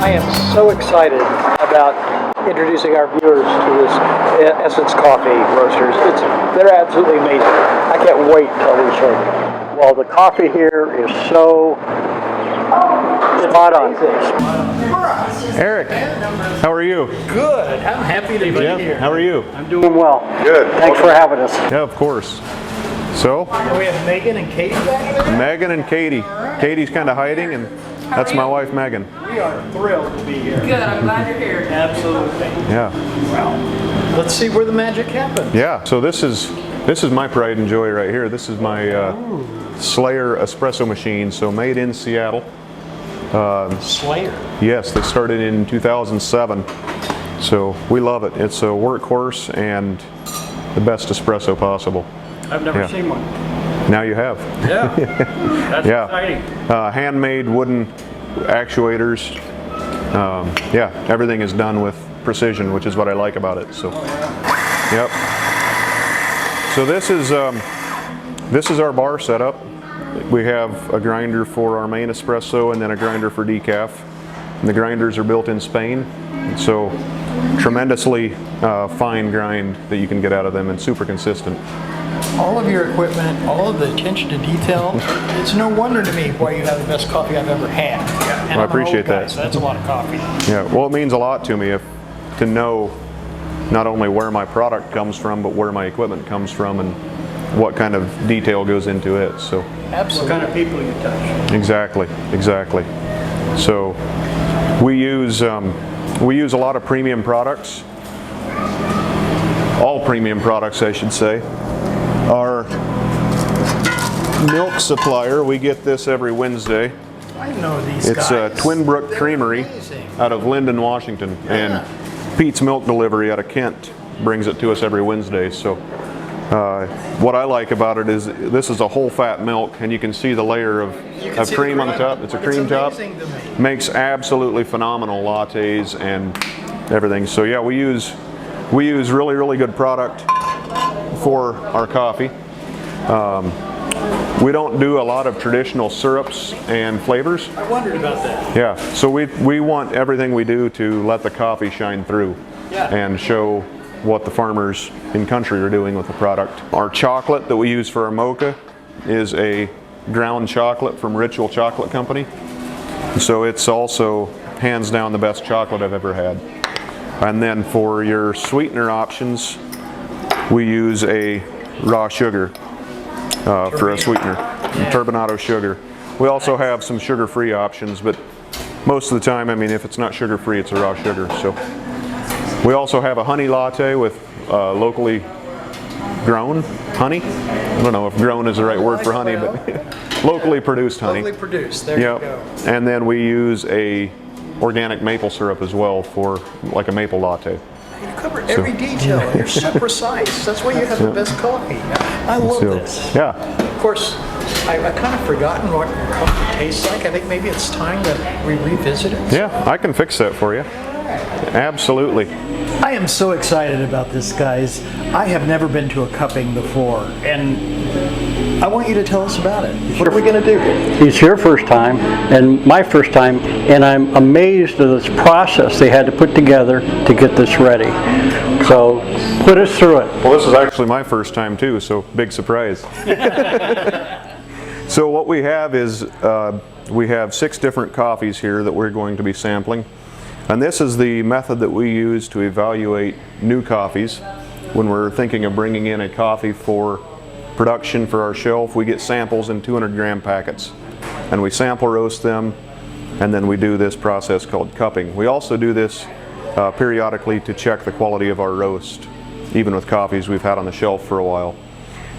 I am so excited about introducing our viewers to this Essence Coffee Roasters. They're absolutely amazing. I can't wait till we show you. Well, the coffee here is so spot on. Eric, how are you? Good. I'm happy to be here. How are you? I'm doing well. Good. Thanks for having us. Yeah, of course. So? We have Megan and Katie back there. Megan and Katie. Katie's kind of hiding, and that's my wife, Megan. We are thrilled to be here. Good, I'm glad you're here. Absolutely. Yeah. Well, let's see where the magic happens. Yeah. So this is my pride and joy right here. This is my Slayer espresso machine. So made in Seattle. Slayer. Yes, they started in 2007. So we love it. It's a workhorse and the best espresso possible. I've never seen one. Now you have. Yeah. That's exciting. Handmade wooden actuators. Yeah, everything is done with precision, which is what I like about it. So, yep. So this is our bar setup. We have a grinder for our main espresso and then a grinder for decaf. And the grinders are built in Spain, so tremendously fine grind that you can get out of them and super consistent. All of your equipment, all of the attention to detail, it's no wonder to me why you have the best coffee I've ever had. And Well, I appreciate that. So that's a lot of coffee. Yeah, well, it means a lot to me to know not only where my product comes from, but where my equipment comes from and what kind of detail goes into it. So Absolutely. What kind of people you touch. exactly. So we use a lot of premium products, all premium products, I should say. Our milk supplier, we get this every Wednesday. I know these guys. It's Twin Brook Creamery out of Linden, Washington, and Pete's Milk Delivery out of Kent brings it to us every Wednesday. So what I like about it is this is a whole fat milk, and you can see the layer of cream on the top. It's a cream top. Makes absolutely phenomenal lattes and everything. So yeah, we use really good product for our coffee. We don't do a lot of traditional syrups and flavors. I wondered about that. Yeah, so we want everything we do to let the coffee shine through and show what the farmers in country are doing with the product. Our chocolate that we use for our mocha is a ground chocolate from Ritual Chocolate Company. So it's also hands down the best chocolate I've ever had. And then for your sweetener options, we use a raw sugar for a sweetener, turbinado sugar. We also have some sugar-free options, but most of the time, I mean, if it's not sugar-free, it's a raw sugar. So we also have a honey latte with locally grown honey. I don't know if grown is the right word for honey, but locally produced honey. Locally produced, there you go. And then we use a organic maple syrup as well for like a maple latte. You cover every detail. You're so precise. That's why you have the best coffee. I love this. Yeah. Of course, I've kind of forgotten what your coffee tastes like. I think maybe it's time that we revisit it. Yeah, I can fix that for you. Absolutely. I am so excited about this, guys. I have never been to a cupping before, and I want you to tell us about it. What are we going to do? It's your first time and my first time, and I'm amazed at this process they had to put together to get this ready. So put us through it. Well, this is actually my first time too, so big surprise. So what we have is we have 6 different coffees here that we're going to be sampling. And this is the method that we use to evaluate new coffees. When we're thinking of bringing in a coffee for production for our shelf, we get samples in 200-gram packets. And we sample roast them, and then we do this process called cupping. We also do this periodically to check the quality of our roast, even with coffees we've had on the shelf for a while.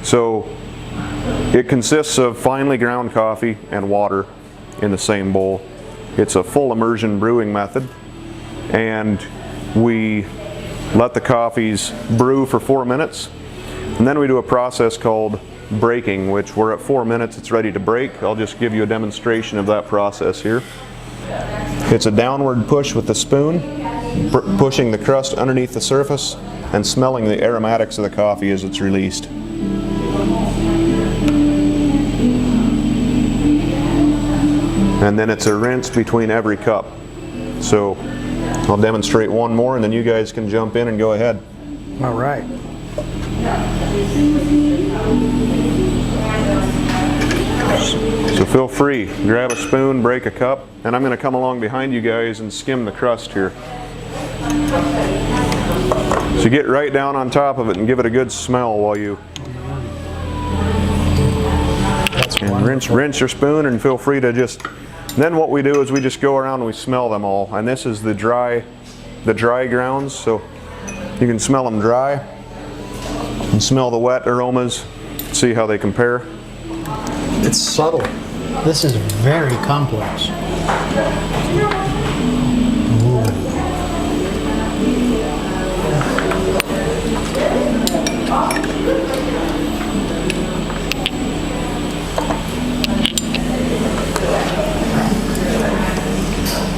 So it consists of finely ground coffee and water in the same bowl. It's a full immersion brewing method. And we let the coffees brew for 4 minutes, and then we do a process called breaking, which we're at 4 minutes, it's ready to break. I'll just give you a demonstration of that process here. It's a downward push with the spoon, pushing the crust underneath the surface and smelling the aromatics of the coffee as it's released. And then it's a rinse between every cup. So I'll demonstrate one more and then you guys can jump in and go ahead. All right. So feel free, grab a spoon, break a cup, and I'm going to come along behind you guys and skim the crust here. So get right down on top of it and give it a good smell while you rinse your spoon, and feel free to just, then what we do is we just go around and we smell them all. And this is the dry grounds, so you can smell them dry and smell the wet aromas, see how they compare. It's subtle. This is very complex.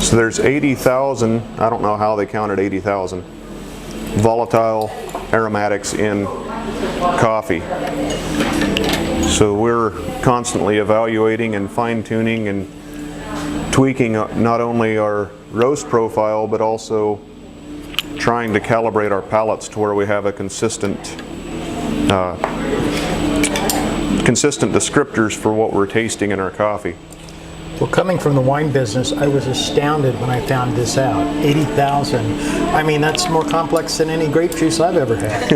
So there's 80,000, I don't know how they counted 80,000, volatile aromatics in coffee. So we're constantly evaluating and fine-tuning and tweaking not only our roast profile, but also trying to calibrate our palates to where we have a consistent descriptors for what we're tasting in our coffee. Well, coming from the wine business, I was astounded when I found this out. 80,000. I mean, that's more complex than any grape juice I've ever had.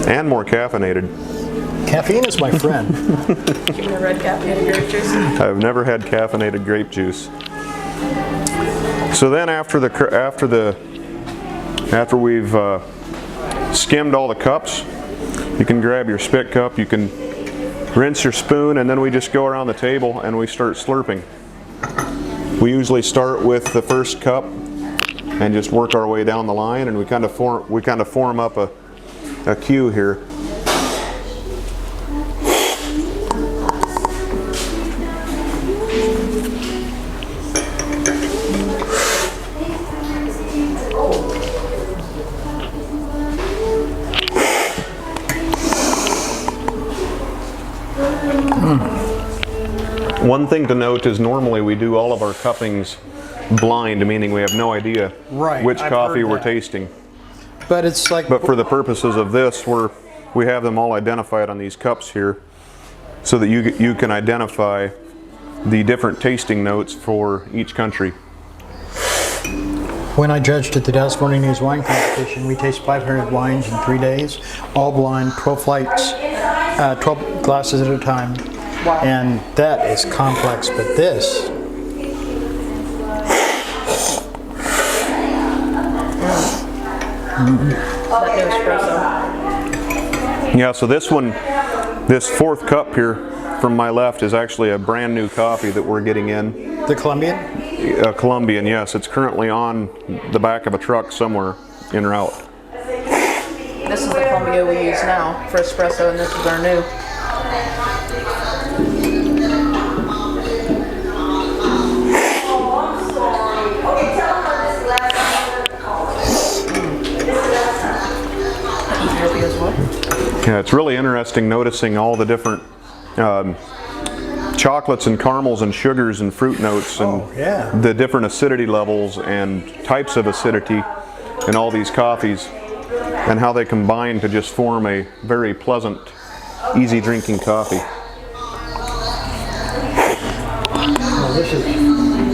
And more caffeinated. Caffeine is my friend. You've never had caffeinated grape juice? I've never had caffeinated grape juice. So then after we've skimmed all the cups, you can grab your spit cup, you can rinse your spoon, and then we just go around the table and we start slurping. We usually start with the first cup and just work our way down the line, and we kind of form up a queue here. One thing to note is normally we do all of our cuppings blind, meaning we have no idea which coffee we're tasting. But it's like. But for the purposes of this, we have them all identified on these cups here, so that you can identify the different tasting notes for each country. When I judged at the Dallas Morning News Wine Competition, we taste 500 wines in 3 days, all blind, 12 flights, 12 glasses at a time. Wow. And that is complex, but this. Yeah, so this fourth cup here from my left is actually a brand new coffee that we're getting in. The Colombian? Colombian, yes. It's currently on the back of a truck somewhere en route. This is the Columbia we use now for espresso, and this is our new. Yeah, it's really interesting noticing all the different chocolates and caramels and sugars and fruit notes and the different acidity levels and types of acidity in all these coffees, and how they combine to just form a very pleasant, easy drinking coffee. Oh,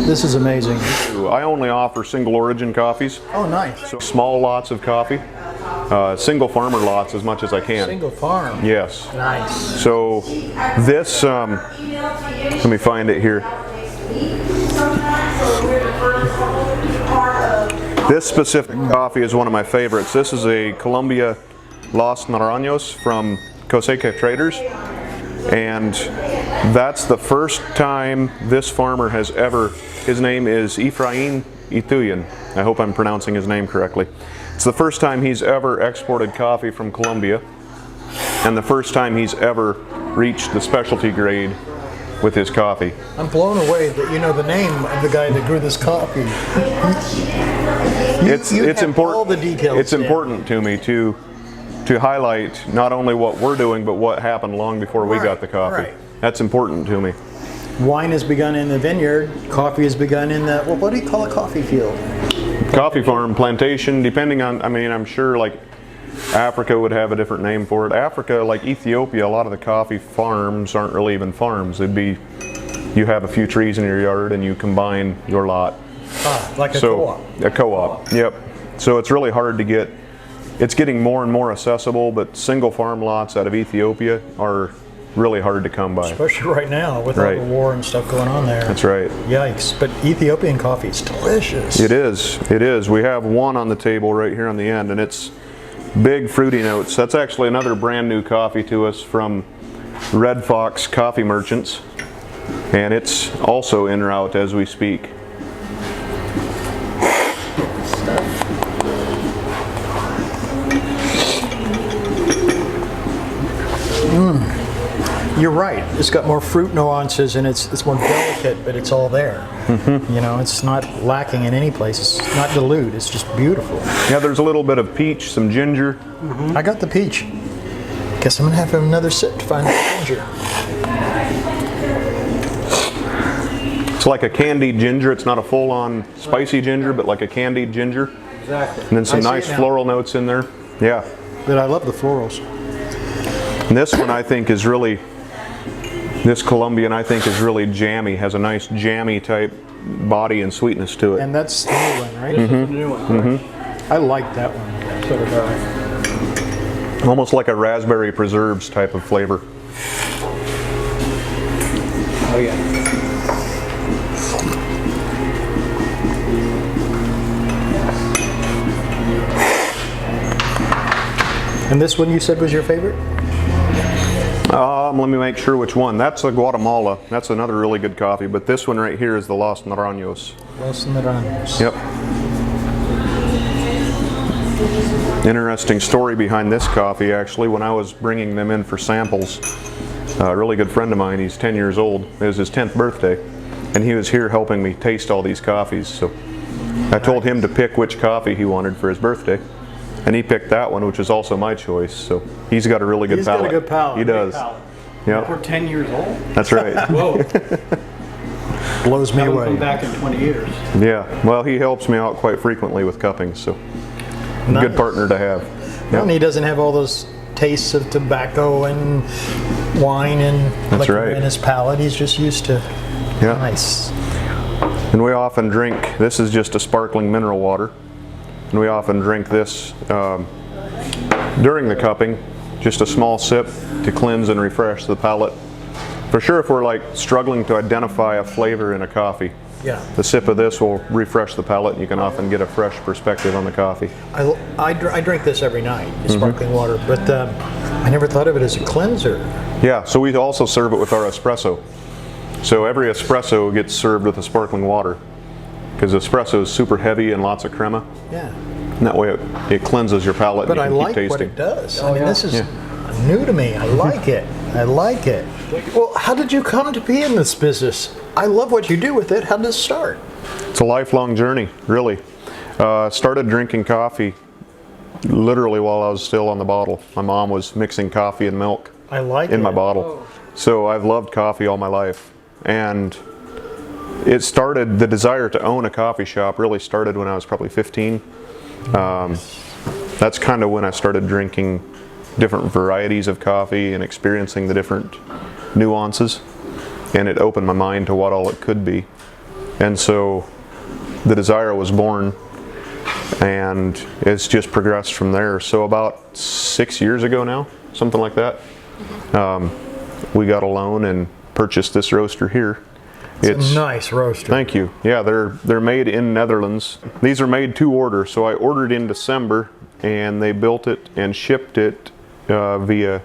this is amazing. I only offer single origin coffees. Oh, nice. So small lots of coffee. Single farmer lots as much as I can. Single farm. Yes. Nice. So this, let me find it here. This specific coffee is one of my favorites. This is a Colombia Los Naranjos from Cosecha Traders. And that's the first time this farmer has ever, his name is Efrain Ituyan. I hope I'm pronouncing his name correctly. It's the first time he's ever exported coffee from Colombia, and the first time he's ever reached the specialty grade with his coffee. I'm blown away that you know the name of the guy that grew this coffee. It's important. All the details. It's important to me to highlight not only what we're doing, but what happened long before we got the coffee. Right. That's important to me. Wine has begun in the vineyard. Coffee has begun in the, well, what do you call a coffee field? Coffee farm, plantation, depending on, I mean, I'm sure like Africa would have a different name for it. Africa, like Ethiopia, a lot of the coffee farms aren't really even farms. It'd be, you have a few trees in your yard and you combine your lot. Like a co-op. A co-op, yep. So it's really hard to get, it's getting more and more accessible, but single farm lots out of Ethiopia are really hard to come by. Especially right now with all the war and stuff going on there. That's right. Yikes. But Ethiopian coffee is delicious. It is. It is. We have one on the table right here on the end, and it's big fruity notes. That's actually another brand new coffee to us from Red Fox Coffee Merchants, and it's also en route as we speak. You're right. It's got more fruit nuances and it's more delicate, but it's all there. You know, it's not lacking in any place. It's not dilute. It's just beautiful. Yeah, there's a little bit of peach, some ginger. I got the peach. Guess I'm gonna have another sip to find the ginger. It's like a candied ginger. It's not a full-on spicy ginger, but like a candied ginger. Exactly. And then some nice floral notes in there. Yeah. But I love the florals. And this one I think is really, this Colombian I think is really jammy, has a nice jammy type body and sweetness to it. And that's the new one, right? This is the new one. I like that one. So did I. Almost like a raspberry preserves type of flavor. Oh yeah. And this one you said was your favorite? Let me make sure which one. That's a Guatemala. That's another really good coffee. But this one right here is the Los Naranjos. Los Naranjos. Yep. Interesting story behind this coffee, actually. When I was bringing them in for samples, a really good friend of mine, he's 10 years old. It was his 10th birthday. And he was here helping me taste all these coffees. So I told him to pick which coffee he wanted for his birthday. And he picked that one, which is also my choice. So he's got a really good palate. He's got a good palate. He does. Yeah. We're 10 years old. That's right. Whoa. Blows me away. Come back in 20 years. Yeah. Well, he helps me out quite frequently with cupping, so good partner to have. Yeah. And he doesn't have all those tastes of tobacco and wine and liquor in his palate. He's just used to nice. And we often drink, this is just a sparkling mineral water, and we often drink this during the cupping, just a small sip to cleanse and refresh the palate. For sure, if we're like struggling to identify a flavor in a coffee, the sip of this will refresh the palate, and you can often get a fresh perspective on the coffee. I drink this every night, sparkling water, but I never thought of it as a cleanser. Yeah, so we also serve it with our espresso. So every espresso gets served with a sparkling water, because espresso is super heavy and lots of crema. Yeah. And that way it cleanses your palate. But and you I can keep like tasting. what it does. I mean, this is new to me. I like it. I like it. Well, how did you come to be in this business? I love what you do with it. How did it start? It's a lifelong journey, really. Started drinking coffee literally while I was still on the bottle. My mom was mixing coffee and milk in my bottle. So I've loved coffee all my life. And it started, the desire to own a coffee shop really started when I was probably 15. That's kind of when I started drinking different varieties of coffee and experiencing the different nuances, and it opened my mind to what all it could be. And so the desire was born, and it's just progressed from there. So about 6 years ago now, something like that, we got a loan and purchased this roaster here. It's a nice roaster. Thank you. Yeah, they're made in Netherlands. These are made to order, so I ordered in December, and they built it and shipped it via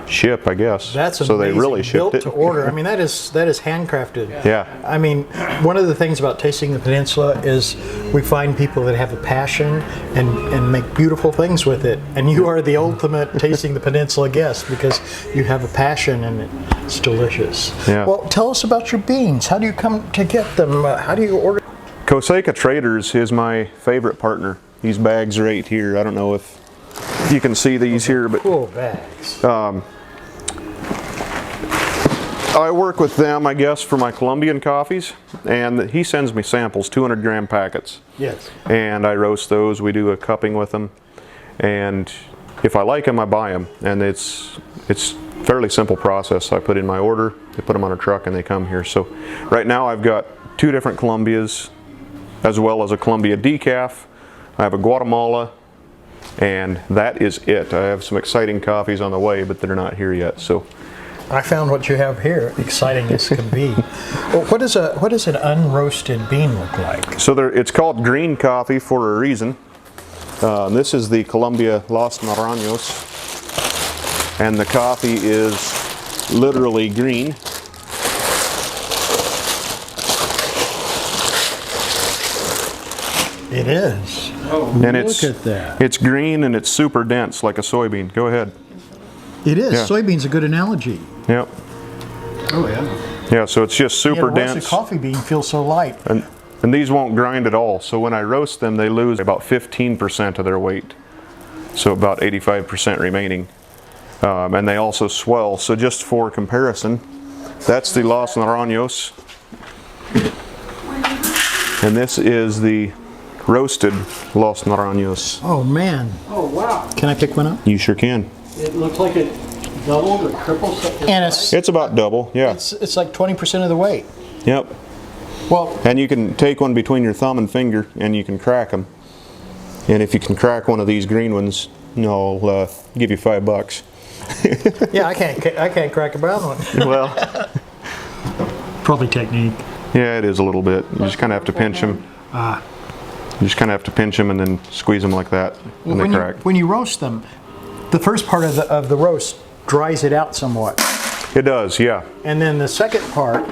ship, I guess. That's amazing. So they really shipped Built it. to order. I mean, that is handcrafted. Yeah. I mean, one of the things about tasting the Peninsula is we find people that have a passion and make beautiful things with it. And you are the ultimate tasting the Peninsula guest because you have a passion and it's delicious. Yeah. Well, tell us about your beans. How do you come to get them? How do you order? Coseca Traders is my favorite partner. These bags right here. I don't know if you can see these here, but Cool bags. I work with them, I guess, for my Colombian coffees, and he sends me samples, 200-gram packets. Yes. And I roast those. We do a cupping with them, and if I like them, I buy them. And it's fairly simple process. I put in my order, they put them on a truck, and they come here. So right now I've got 2 different Colombias, as well as a Colombia decaf. I have a Guatemala, and that is it. I have some exciting coffees on the way, but they're not here yet. So I found what you have here, exciting as can be. Well, what does an unroasted bean look like? So it's called green coffee for a reason. This is the Colombia Los Naranjos, and the coffee is literally green. It is. Oh, and look at that. It's green and it's super dense like a soybean. Go ahead. It is. Yeah. Soybean's a good analogy. Yep. Oh yeah. Yeah, so it's just super Why does dense. a coffee bean feel so light? And these won't grind at all. So when I roast them, they lose about 15% of their weight. So about 85% remaining. And they also swell. So just for comparison, that's the Los Naranjos. And this is the roasted Los Naranjos. Oh man. Oh, wow. Can I pick one up? You sure can. It looks like it doubled or tripled. And it's It's about double, yeah. it's like 20% of the weight. Yep. Well, And you can take one between your thumb and finger and you can crack them. And if you can crack one of these green ones, I'll give you $5. yeah, I can't crack a brown one. Well, Probably technique. yeah, it is a little bit. You just kind of have to pinch them. You just kind of have to pinch them and then squeeze them like that, and they crack. When you roast them, the first part of the roast dries it out somewhat. It does, yeah. And then the second part,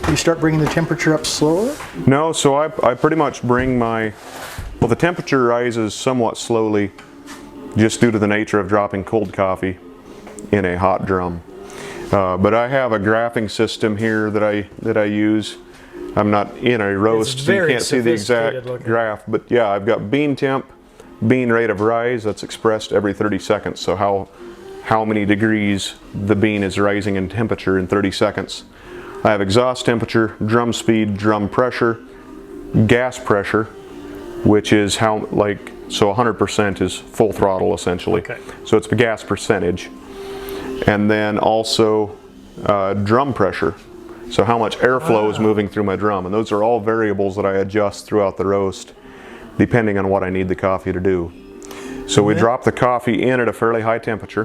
you start bringing the temperature up slower? No, so I pretty much bring well, the temperature rises somewhat slowly just due to the nature of dropping cold coffee in a hot drum. But I have a graphing system here that I use. I'm not in a roast, so you can't see the exact graph, but yeah, I've got bean temp, bean rate of rise, that's expressed every 30 seconds, so how many degrees the bean is rising in temperature in 30 seconds. I have exhaust temperature, drum speed, drum pressure, gas pressure, which is so 100% is full throttle essentially. Okay. So it's the gas percentage. And then also drum pressure. So how much airflow is moving through my drum. And those are all variables that I adjust throughout the roast depending on what I need the coffee to do. So we drop the coffee in at a fairly high temperature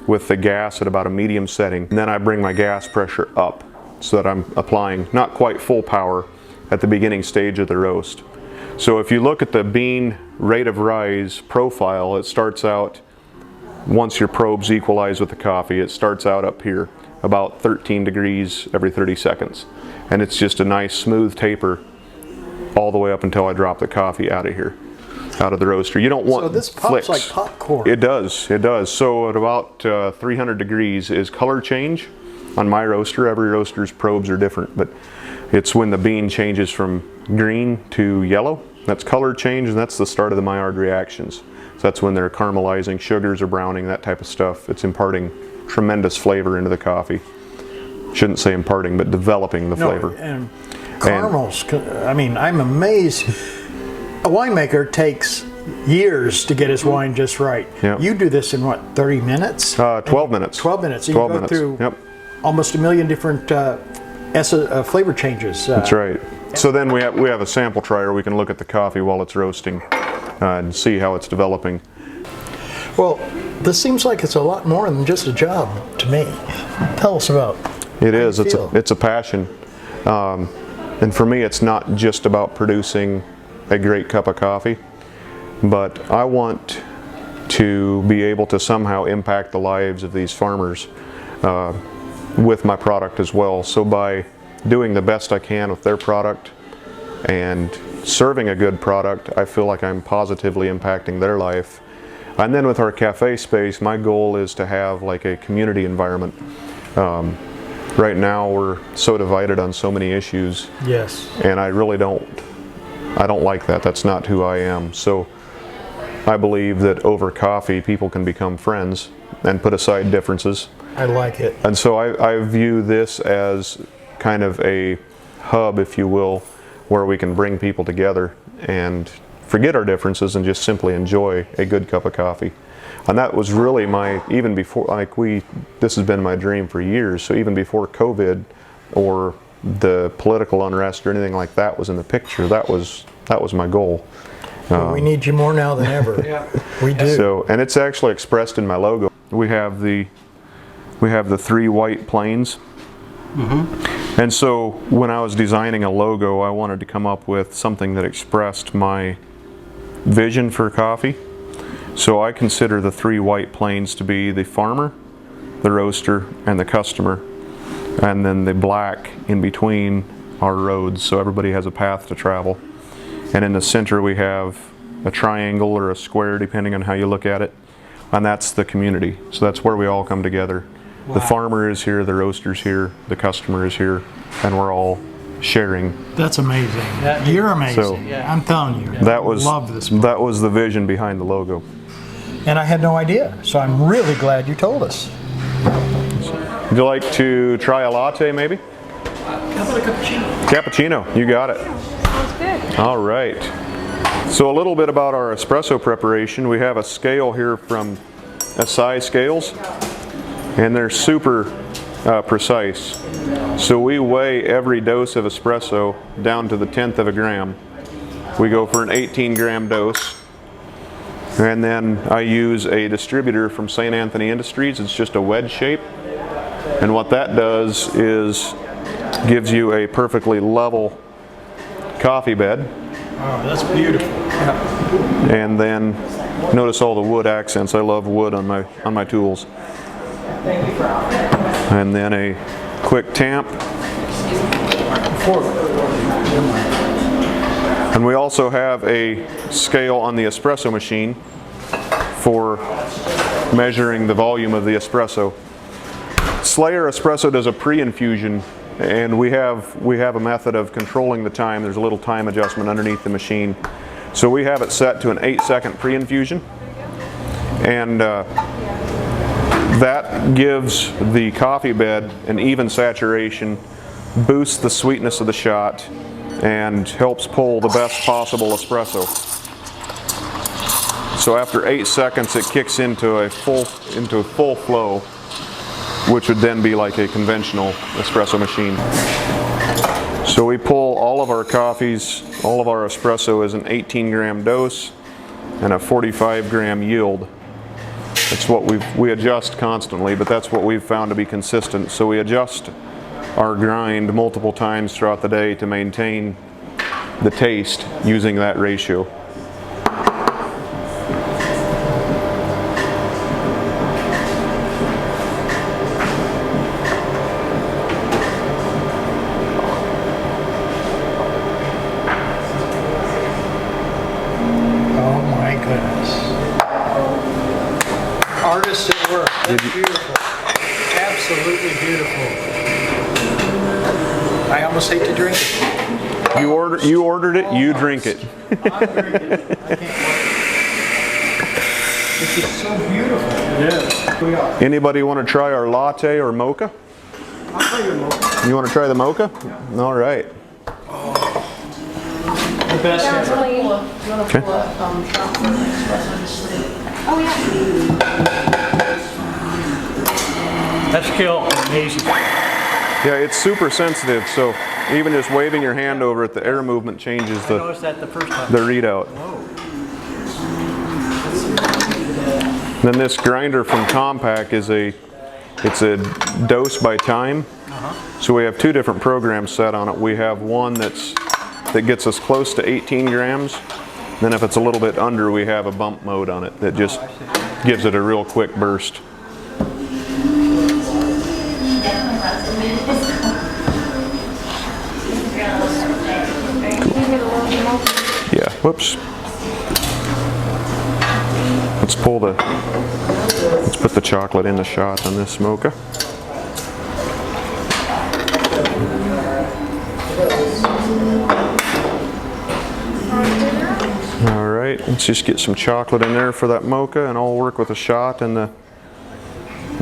with the gas at about a medium setting. And then I bring my gas pressure up so that I'm applying not quite full power at the beginning stage of the roast. So if you look at the bean rate of rise profile, it starts out, once your probes equalize with the coffee, it starts out up here, about 13 degrees every 30 seconds. And it's just a nice smooth taper all the way up until I drop the coffee out of here, out of the roaster. You don't want So this pops flicks. like popcorn. It does, it does. So at about 300 degrees is color change on my roaster. Every roaster's probes are different, but it's when the bean changes from green to yellow. That's color change, and that's the start of the Maillard reactions. So that's when they're caramelizing, sugars are browning, that type of stuff. It's imparting tremendous flavor into the coffee. Shouldn't say imparting, but developing the flavor. And caramels, I mean, I'm amazed. A winemaker takes years to get his wine just right. Yep. You do this in what, 30 minutes? 12 minutes. 12 minutes. So 12 you go minutes. through Yep. almost 1 million different flavor changes. That's right. So then we have a sample trier. We can look at the coffee while it's roasting and see how it's developing. Well, this seems like it's a lot more than just a job to me. Tell us about it. Is. Feel. It's a passion. And for me, it's not just about producing a great cup of coffee, but I want to be able to somehow impact the lives of these farmers with my product as well. So by doing the best I can with their product and serving a good product, I feel like I'm positively impacting their life. And then with our cafe space, my goal is to have like a community environment. Right now we're so divided on so many issues. Yes. And I really don't like that. That's not who I am. So I believe that over coffee people can become friends and put aside differences. I like it. And so I view this as kind of a hub, if you will, where we can bring people together and forget our differences and just simply enjoy a good cup of coffee. And that was really even before, this has been my dream for years, so even before COVID or the political unrest or anything like that was in the picture, that was my goal. We need you more now than ever. Yeah. We do. So, and it's actually expressed in my logo. We have the 3 white planes. Mm-hmm. And so when I was designing a logo, I wanted to come up with something that expressed my vision for coffee. So I consider the 3 white planes to be the farmer, the roaster, and the customer. And then the black in between are roads, so everybody has a path to travel. And in the center we have a triangle or a square, depending on how you look at it, and that's the community. So that's where we all come together. Wow. The farmer is here, the roaster's here, the customer is here, and we're all sharing. That's amazing. You're amazing. So, I'm telling you. That was, love this. That was the vision behind the logo. And I had no idea, so I'm really glad you told us. Would you like to try a latte, maybe? How about a cappuccino? Cappuccino, you got it. Sounds good. All right. So a little bit about our espresso preparation. We have a scale here from SI Scales, and they're super precise. So we weigh every dose of espresso down to the 1/10 of a gram. We go for an 18-gram dose. And then I use a distributor from St. Anthony Industries. It's just a wedge shape. And what that does is gives you a perfectly level coffee bed. Oh, that's beautiful. Yeah. And then notice all the wood accents. I love wood on my tools. And then a quick tamp. And we also have a scale on the espresso machine for measuring the volume of the espresso. Slayer Espresso does a pre-infusion, and we have a method of controlling the time. There's a little time adjustment underneath the machine. So we have it set to an 8-second pre-infusion, and that gives the coffee bed an even saturation, boosts the sweetness of the shot, and helps pull the best possible espresso. So after 8 seconds, it kicks into a full flow, which would then be like a conventional espresso machine. So we pull all of our coffees, all of our espresso is an 18-gram dose and a 45-gram yield. That's what we adjust constantly, but that's what we've found to be consistent. So we adjust our grind multiple times throughout the day to maintain the taste using that ratio. Oh my goodness. Artist at work. That's beautiful. Absolutely beautiful. I almost hate to drink it. You ordered it, you drink it. I can't wait. This is so beautiful. It is. We are. Anybody want to try our latte or mocha? I'll try your mocha. You want to try the mocha? Yeah. All right. The best ever. Okay. Oh, yeah. That scale is amazing. Yeah, it's super sensitive, so even just waving your hand over it, the air movement changes I noticed that the first time. the readout. Then this grinder from Compact is it's a dose by time. So we have 2 different programs set on it. We have one that gets us close to 18 grams. Then if it's a little bit under, we have a bump mode on it that just gives it a real quick burst. Yeah, whoops. Let's put the chocolate in the shot on this mocha. All right, let's just get some chocolate in there for that mocha, and I'll work with the shot and the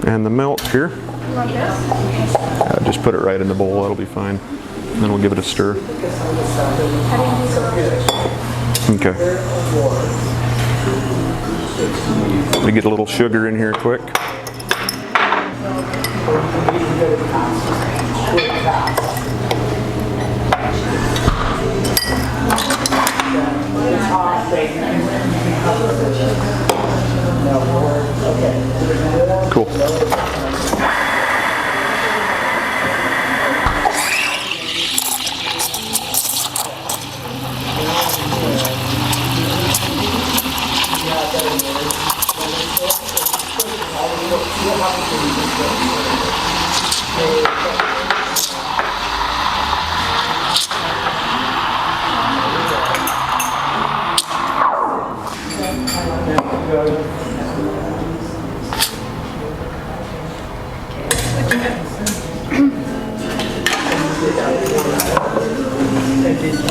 And the milk here. Just put it right in the bowl, that'll be fine. Then we'll give it a stir. Okay. We get a little sugar in here quick. Cool.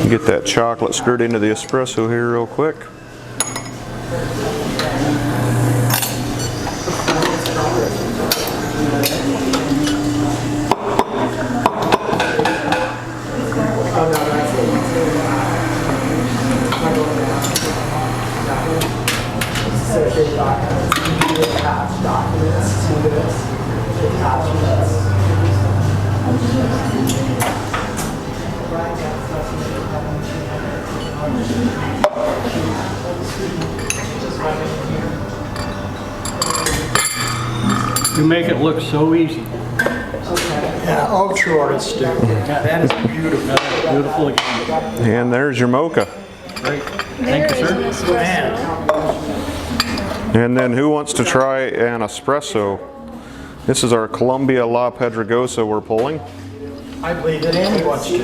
Get that chocolate stirred into the espresso here real quick. You make it look so easy. Yeah, all true artists do. That is beautiful. Beautiful again. And there's your mocha. Great. Thank you, sir. Man, And then who wants to try an espresso? This is our Colombia La Pedregosa we're pulling. I believe that Andy wants to.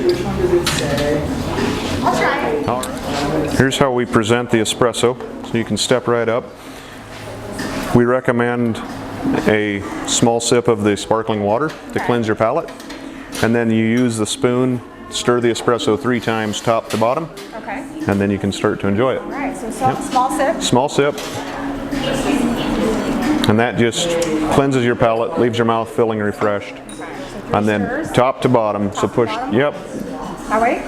I'll try it. All right. Here's how we present the espresso. So you can step right up. We recommend a small sip of the sparkling water to cleanse your palate. And then you use the spoon, stir the espresso 3 times top to bottom. Okay. And then you can start to enjoy it. All right. So small sip. Small sip. And that just cleanses your palate, leaves your mouth feeling refreshed. And then top to bottom, so push, yep. Oh wait.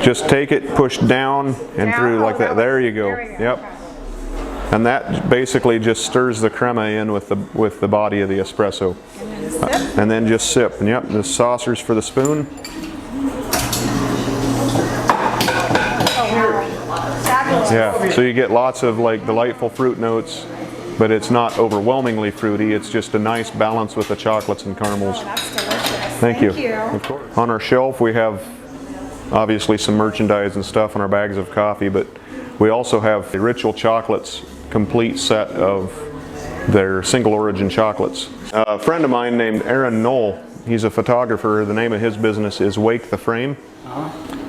Just take it, push down and Down? through like Oh, that. There you go. There we go. Yep. Okay. And that basically just stirs the crema in with the body of the espresso. And then just sip. And yep, the saucers for the spoon. Fabulous. Yeah. So you get lots of like delightful fruit notes, but it's not overwhelmingly fruity. It's just a nice balance with the chocolates and caramels. That's delicious. Thank you. Thank Of course. On our shelf we have obviously some merchandise and stuff in our bags of coffee, but we also have the Ritual Chocolates complete set of their single origin chocolates. A friend of mine named Aaron Knoll, he's a photographer. The name of his business is Wake the Frame.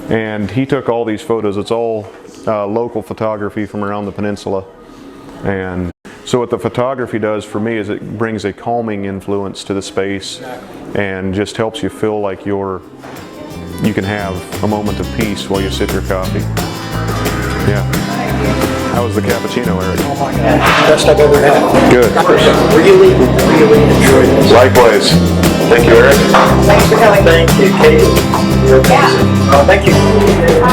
And he took all these photos. It's all local photography from around the peninsula. And so what the photography does for me is it brings a calming influence to the space and just helps you feel like you can have a moment of peace while you sip your coffee. Yeah. How was the cappuccino, Eric? Oh my God, best I've ever had. Good. Really enjoyed this. Likewise. Thank you, Eric. Thanks for coming. Thank you, Katie. You're amazing. Oh, thank you. I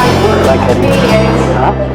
like that.